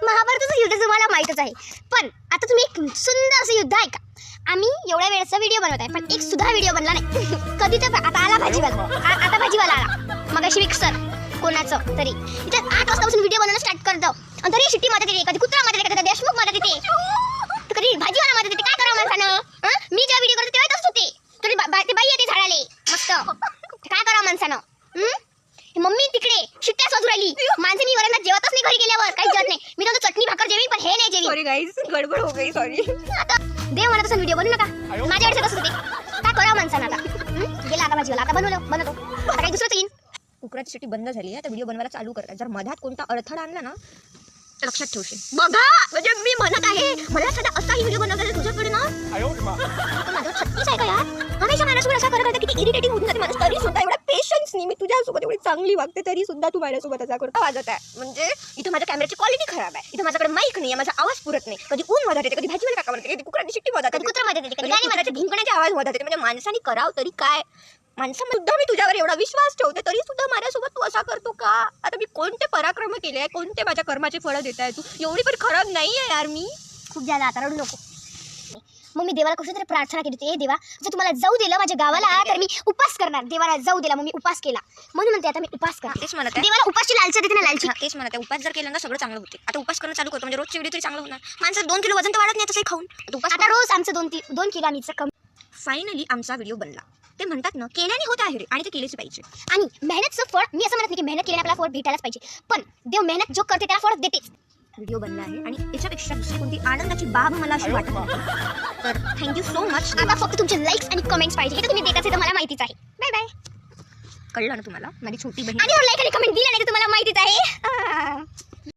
महाभारताचं युद्ध तुम्हाला माहीतच आहे, पण आता तुम्ही एक सुंदर असं युद्ध ऐका. आम्ही एवढ्या वेळेचा व्हिडिओ बनवत आहे, पण एक सुद्धा व्हिडिओ बनला नाही. कधी तर आता आला भाजीवाला, आता भाजीवाला आला, मग अशी मिक्सर कोणाचं तरी इथे 8 वाजतापासून व्हिडिओ बनवणं स्टार्ट करतो आणि तरी शिट्टी मदत येते, कधी कुत्रा मदत येते, कधी देशमुख मदत येते, तर कधी भाजीवाला मदत येते. काय करावं माणसानं? मी जेव्हा व्हिडिओ करतो तेव्हा तसंच होते, तरी ते बाई येते झाडाले मस्त. काय करावं माणसानं? मम्मी तिकडे शिट्ट्या वाजू राहिली, माणसं मी वरंदात जेवतच नाही, घरी गेल्यावर काही जेवत नाही. मी तर चटणी भाकर जेवी, पण हे नाही जेवी. सॉरी गाईज, गडबड हो गई, सॉरी. आता देव म्हणत असं व्हिडिओ बनवू नका, माझ्या वेळेस तसंच होते. काय करावं माणसानं? आता गेला आता भाजीवाला, आता बनवतो आता काही दुसरंच येईन. कुकराची शिट्टी बंद झाली आहे, तर व्हिडिओ बनवायला चालू करतात. जर मधात कोणता अडथळा आणला ना तर लक्षात ठेवशील. बघा, म्हणजे मी म्हणत आहे, मला सध्या असाही व्हिडिओ बनवता तुझ्याकडे ना, माझं 36 आहे का यार? हमेशा माझ्यासोबत असा करत किती इरिटेटिंग होऊन जाते मला. तरी सुद्धा एवढा पेशन्स नाही, मी तुझ्यासोबत एवढी चांगली वागते, तरी सुद्धा तू माझ्यासोबत असा करता वाजत आहे. म्हणजे इथं माझ्या कॅमेराची क्वालिटी खराब आहे, इथं माझ्याकडे माईक नाही आहे, माझा आवाज पुरत नाही. कधी ऊन मदत येते, कधी भाजीवाला काका म्हणते, कधी कुकराची शिट्टी मदत कधी कुत्रा मध्ये देते, कधी गाणी येते, भिंकण्याचा आवाज मदत येते. म्हणजे माणसाने करावं तरी काय? माणसामध्ये मी तुझ्यावर एवढा विश्वास ठेवते, तरी सुद्धा माझ्यासोबत तू असा करतो का? आता मी कोणते पराक्रम केले आहे, कोणते माझ्या कर्माचे फळं देत आहे तू? एवढी पण खराब नाही आहे यार मी. खूप झाला, आता रडू नको. मग मी देवाला कशी तरी प्रार्थना केली होती, देवा जर तुम्हाला जाऊ दिलं माझ्या गावाला तर मी उपास करणार. देवाला जाऊ दिला, मग मी उपास केला, म्हणून म्हणते आता मी उपास करते. तेच म्हणत आहे, देवाला उपासची लालची देते ना, लालची. तेच म्हणत आहे, उपास जर केला ना सगळं चांगलं होते. आता उपास करणं चालू करतो, म्हणजे रोजची व्हिडिओ तरी चांगलं होणार. माणसं 2 किलो वजन तर वाढत नाही तसंही खाऊन. उपास आता रोज आमचं 2 किलो आम्ही कमी. फायनली आमचा व्हिडिओ बनला. ते म्हणतात ना, केल्याने होत आहे रे, आणि ते केलेच पाहिजे. आणि मेहनतचं फळ, मी असं म्हणत नाही की मेहनत केल्याने आपल्याला फळ भेटायलाच पाहिजे, पण देव मेहनत जो करते त्याला फळ देतेच. व्हिडिओ बनला आहे आणि याच्यापेक्षा दुसरी कोणती आनंदाची बाब मला अशी वाटत नाही. तर थँक्यू सो मच. आता फक्त तुमचे लाईक्स आणि कमेंट्स पाहिजे, हे तर तुम्ही देताच, तर मला माहितीच आहे. Bye bye. कळलं ना तुम्हाला, माझी छोटी बहीण. आणि लाईक आणि कमेंट दिलं नाही तर तुम्हाला माहितीच आहे.